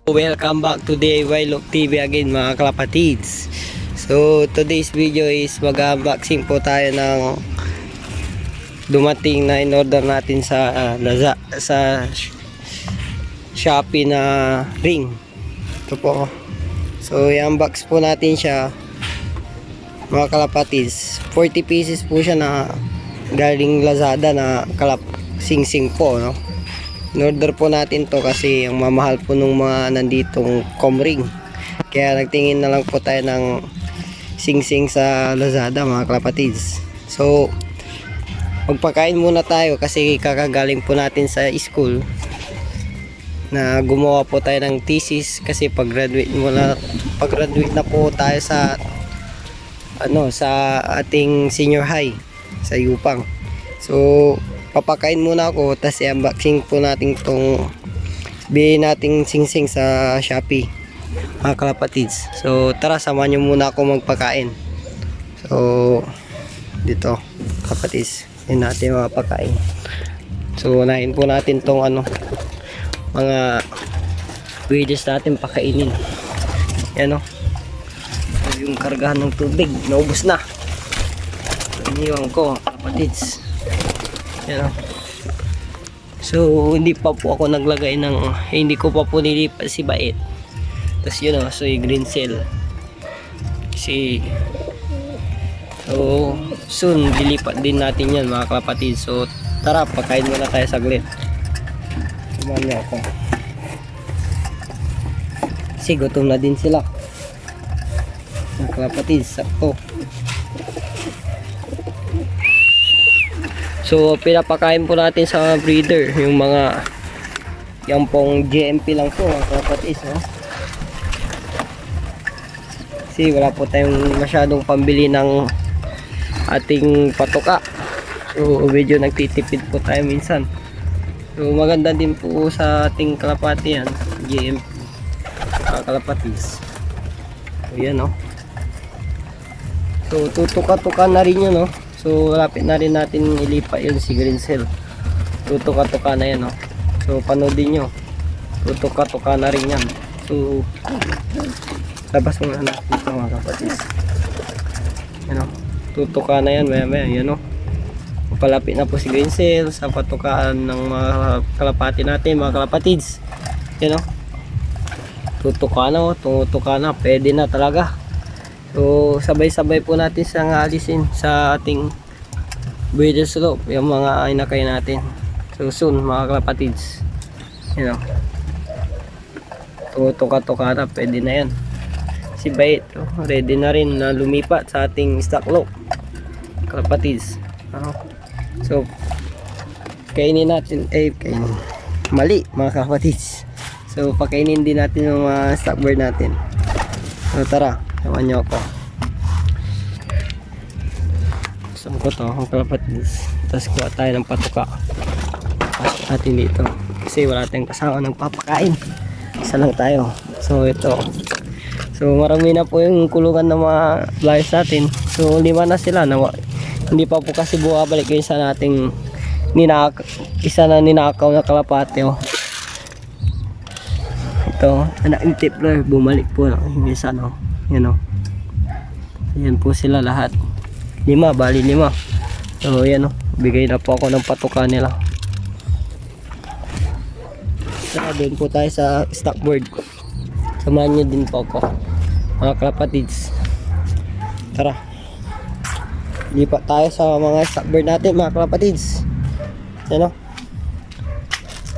Welcome back to DIY Look TV again mga kalapatids. So today's video is mag-unboxing po tayo ng dumating na in-order natin sa Shopee na ring. Ito po. So i-unbox po natin siya mga kalapatids. 40 pieces po siya na galing Lazada na sing-sing po, no? In-order po natin to kasi ang mamahal po nung mga nanditong comring. Kaya nagtingin na lang po tayo ng sing-sing sa Lazada mga kalapatids. So magpakain muna tayo kasi kakagaling po natin sa school na gumawa po tayo ng thesis kasi pag-graduate na po tayo sa sa ating senior high sa Yupang. So papakain muna ako, tapos i-unboxing po natin itong bilhin nating sing-sing sa Shopee mga kalapatids. So tara, samahan nyo muna ako magpakain. So dito kalapatids, yun natin mapakain. So unahin po natin itong mga videos natin pakainin. Yan yung kargahan ng tubig, naubos na. Iniwan ko kalapatids. Yan. So hindi pa po ako naglagay ng hindi ko pa po nilipat si Bait. Tapos yun so yung green cell kasi so soon dilipat din natin yan mga kalapatid. So tara, pakain muna tayo saglit. Samahan niyo ako kasi gutom na din sila mga kalapatid. Sakto. So pinapakain po natin sa breeder yung mga yan pong GMP lang po mga kapatid, kasi wala po tayong masyadong pambili ng ating patuka. So medyo nagtitipid po tayo minsan. So maganda din po sa ating kalapati yan, GMP mga kalapatis. So yan so tutuka-tuka na rin yun So lapit na rin natin ilipat yun si green cell. Tutuka-tuka na yan So panoodin nyo, tutuka-tuka na rin yan. So labas muna natin ito mga kapatid. Yan tutuka na yan maya yan palapit na po si green cell sa patukaan ng mga kalapati natin mga kalapatids. Yan tutuka na, pwede na talaga. So sabay-sabay po natin siyang alisin sa ating breeder slope yung mga inakay natin. So soon mga kalapatids, tuka-tuka na, pwede na yan. Si Bait ready na rin na lumipat sa ating stock loop kalapatids. So kainin natin mali mga kalapatids. So pakainin din natin yung mga stock bird natin. So tara, samahan nyo ako. Gusto ko to ang kalapatids. Tapos kuha tayo ng patuka. Pasok natin dito kasi wala tayong kasama ng papakain. Isa lang tayo. So ito, so marami na po yung kulungan ng mga flyers natin. So 5 na sila hindi pa po kasi bumabalik yung isa nating isa na ninakaw na kalapate. Ito anak ni Tipler, bumalik po yung isa yan po sila lahat. 5, bali 5. So yan bigay na po ako ng patuka nila. Saka doon po tayo sa stock board. Samahan nyo din po ako mga kalapatids. Tara, lipat tayo sa mga stock board natin mga kalapatids. Yan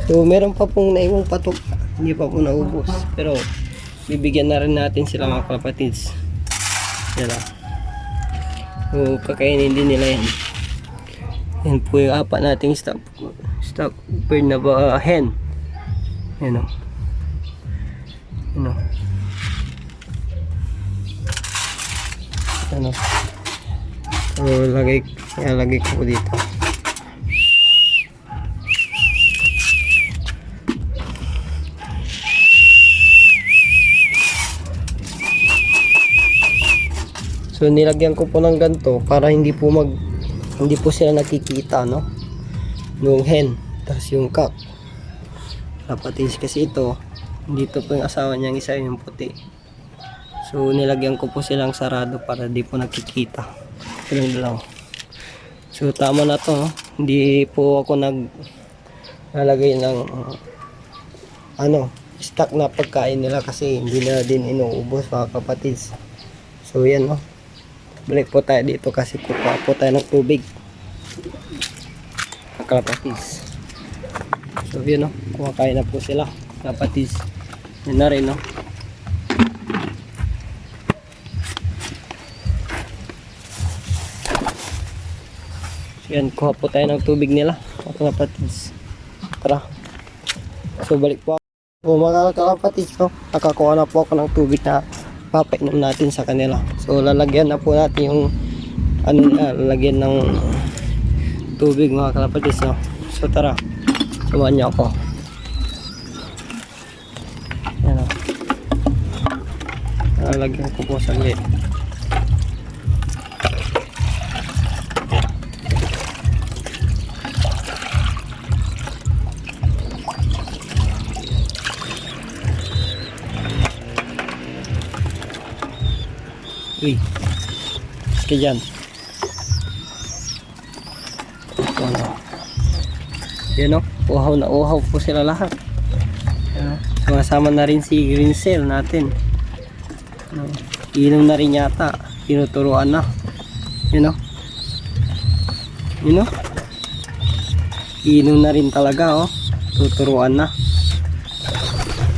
so meron pa pong naiwang patuka, hindi pa po naubos, pero bibigyan na rin natin sila mga kalapatids. Yan so kakainin din nila yan. Yan po yung 4 nating stock bird na hen. Yan so lagay ko dito. So nilagyan ko po ng ganito para hindi po sila nakikita nung hen, tapos yung cock. Kapatid kasi ito Dito po yung asawa niyang isa, yung puti. So nilagyan ko po silang sarado para di po nakikita. Silang dalawa. So tama na to. Hindi po ako nalagay ng stock na pagkain nila kasi hindi na din inuubos mga kapatids. So yan balik po tayo dito kasi kukuha po tayo ng tubig mga kapatids. So yun kumakain na po sila kapatids. Yun na rin So yan, kuha po tayo ng tubig nila mga kapatids. Tara. So balik po ako. So mga kapatids, nakakuha na po ako ng tubig na papainom natin sa kanila. So lalagyan na po natin yung lalagyan ng tubig mga kapatids. So tara, samahan niyo ako. Yan lalagyan ko po saglit. Uy, sige dyan. Yan uhaw na uhaw po sila lahat. Sumasama na rin si green cell natin. Inom na rin yata. Tinuturuan na. Inom na rin talaga tuturuan na.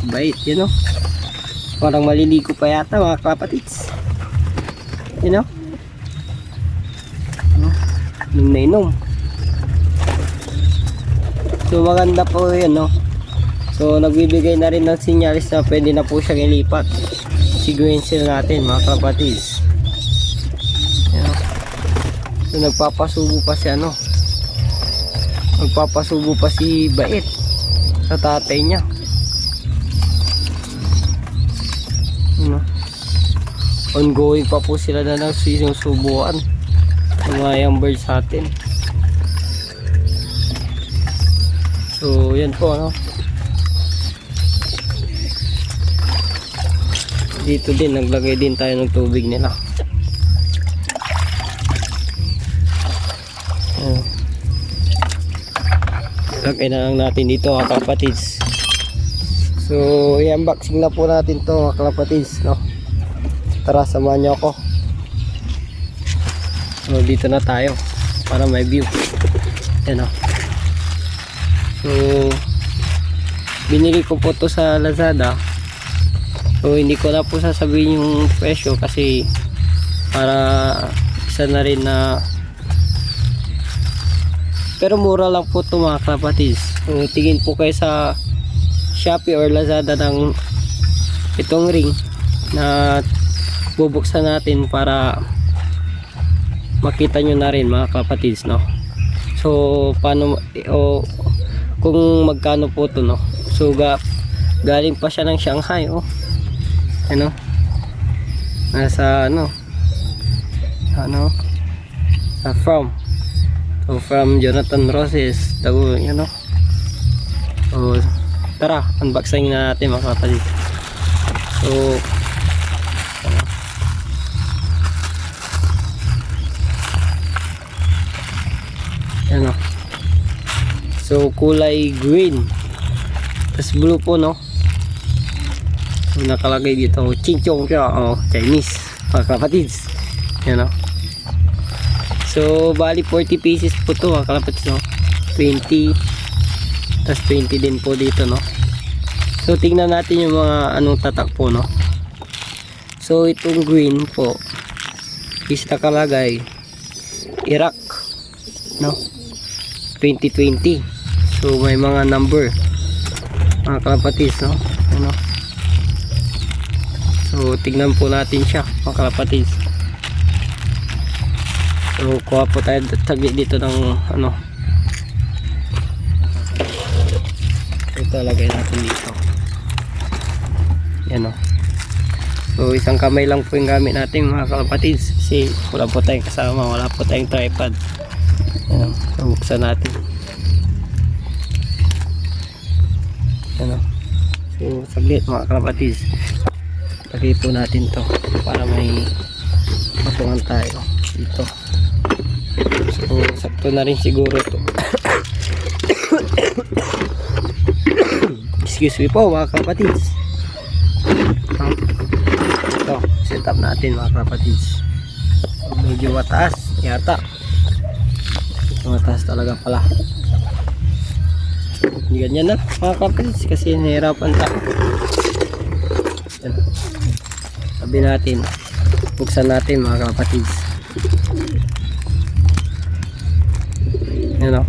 Bait, parang maliligo pa yata mga kapatids. Inom na inom. So maganda po yun So nagbibigay na rin ng sinyalis na pwede na po siyang ilipat. Si green cell natin mga kapatids. So nagpapasubo pa si nagpapasubo pa si Bait sa tatay niya. Ongoing pa po sila na nagsusubuan ng mga young birds sa atin. So yan po dito din naglagay din tayo ng tubig nila. Lagay na lang natin dito mga kapatids. So i-unboxing na po natin to mga kapatids Tara, samahan niyo ako. So dito na tayo para may view. Yan So binili ko po to sa Lazada. So hindi ko na po sasabihin yung presyo kasi para isa na rin na, pero mura lang po to mga kapatids. So tingin po kayo sa Shopee or Lazada ng itong ring na bubuksan natin para makita nyo na rin mga kapatids So paano kung magkano po to So galing pa siya ng Shanghai nasa from Jonathan Roses So tara, unboxing na natin mga kapatids. So so kulay green tas blue po so nakalagay dito chinchong siya Chinese mga kapatids so bali 40 pieces po to mga kapatids 20 tas 20 din po dito so tingnan natin yung mga tatak po so itong green po is nakalagay Iraq 2020 so may mga number mga kapatids so tignan po natin siya mga kapatids. So kuha po tayo tagli dito ng ito lagay natin dito yan so isang kamay lang po yung gamit natin mga kapatids kasi wala po tayong kasama, wala po tayong tripod. So buksan natin So saglit mga kalapatids, lagay po natin to para may patungan tayo dito. So sakto na rin siguro to. Excuse me po mga kalapatids. Ito, set up natin mga kalapatids. Medyo mataas yata. Mataas talaga pala. Ganyan na mga kalapatids kasi nahirapan tayo. Sabi natin, buksan natin mga kalapatids. Yan o.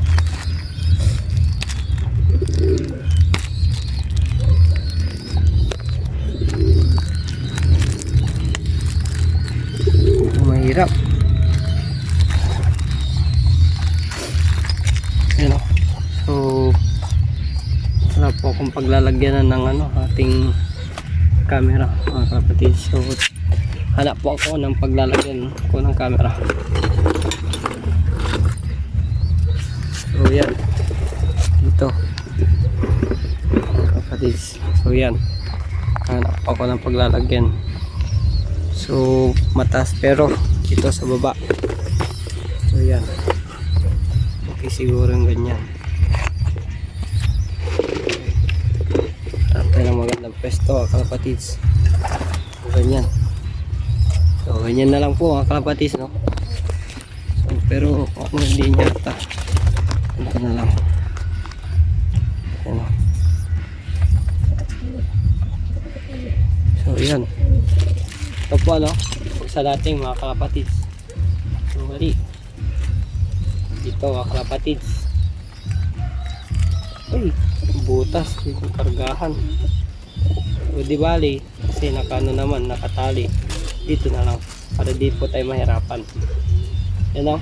Mahirap. Yan o. So wala po akong paglalagyan ng ating camera mga kalapatids. So hanap po ako ng paglalagyan ko ng camera. So yan dito mga kalapatids. So yan, hanap po ako ng paglalagyan. So mataas pero dito sa baba. So yan, okay siguro yung ganyan. Tayo ng magandang pwesto mga kalapatids. So ganyan. So ganyan na lang po mga kalapatids, no? So, pero ako hindi niya ata. Ito na lang. Yan, no? So yan. Ito po sa dating mga kalapatids. So mali. Dito mga kalapatids. Uy, butas yung kargahan. So di bali kasi naman nakatali. Dito na lang para di po tayo mahirapan. Yan o.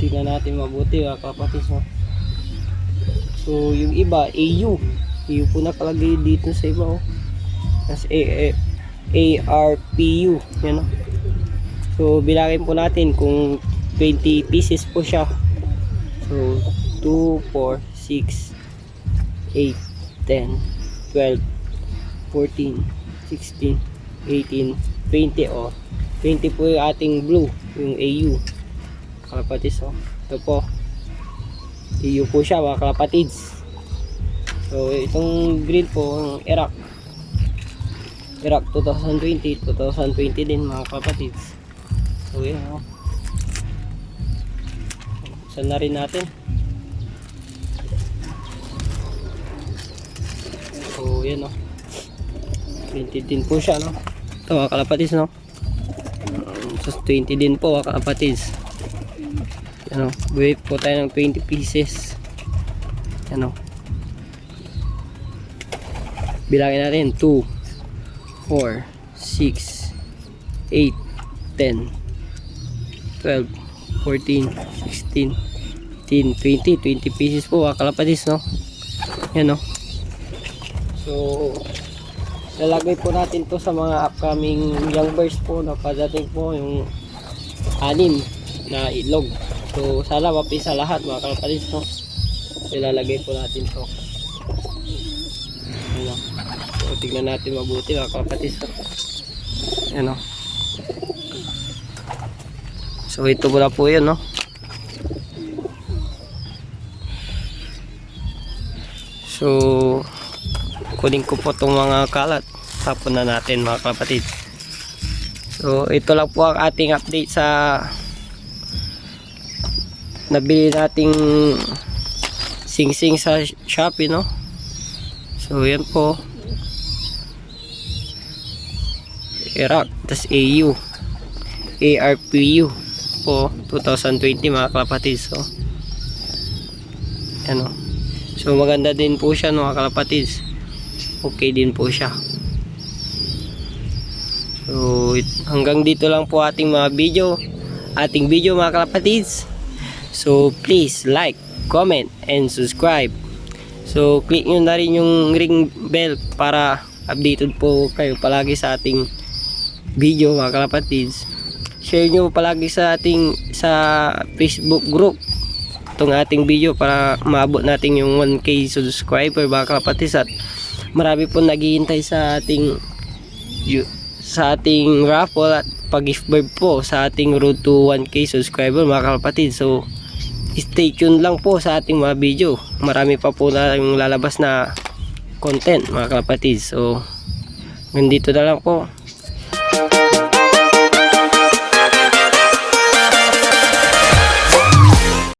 Tingnan natin mabuti mga kalapatids, no? So yung iba AU po nakalagay dito sa iba, oh. As ARPU, yan o. So bilangin po natin kung 20 pieces po siya. So 2, 4, 6, 8, 10, 12, 14, 16, 18, 20 o. 20 po yung ating blue, yung AU. Kalapatids, oh. Ito po. AU po siya mga kalapatids. So itong green po, yung Iraq 2020 din mga kalapatids. So yan, oh. Buksan na rin natin. So yan, oh. 20 din po siya, no? Ito mga kalapatids, no? So 20 din po mga kalapatids. Yan, oh. Buhay po tayo ng 20 pieces. Yan, oh. Bilangin natin 2, 4, 6, 8, 10, 12, 14, 16, 18, 20 pieces po mga kalapatids, no? Yan, no? So lalagay po natin to sa mga upcoming young birds po na padating po, yung 6 na itlog. So sana mapisa lahat mga kalapatids, no? So ilalagay po natin to. Ano? So tignan natin mabuti mga kalapatids, no? Ano? So ito muna po yun, no? So kunin ko po itong mga kalat, tapon na natin mga kalapatids. So ito lang po ang ating update sa nabili nating sing-sing sa Shopee, no? So yan po, Iraq, tas ARPU po 2020 mga kalapatids. So yan, no? So maganda din po siya, no, mga kalapatids. Okay din po siya. So hanggang dito lang po ating video mga kalapatids. So please like, comment, and subscribe. So click nyo na rin yung ring bell para updated po kayo palagi sa ating video mga kalapatids. Share nyo palagi sa ating Facebook group tong ating video para maabot natin yung 1K subscriber mga kalapatids, at marami po naghihintay sa ating raffle at pag-gift bird po sa ating road to 1K subscriber mga kalapatids. So stay tuned lang po sa ating mga video, marami pa po na yung lalabas na content mga kalapatids. So nandito na lang po.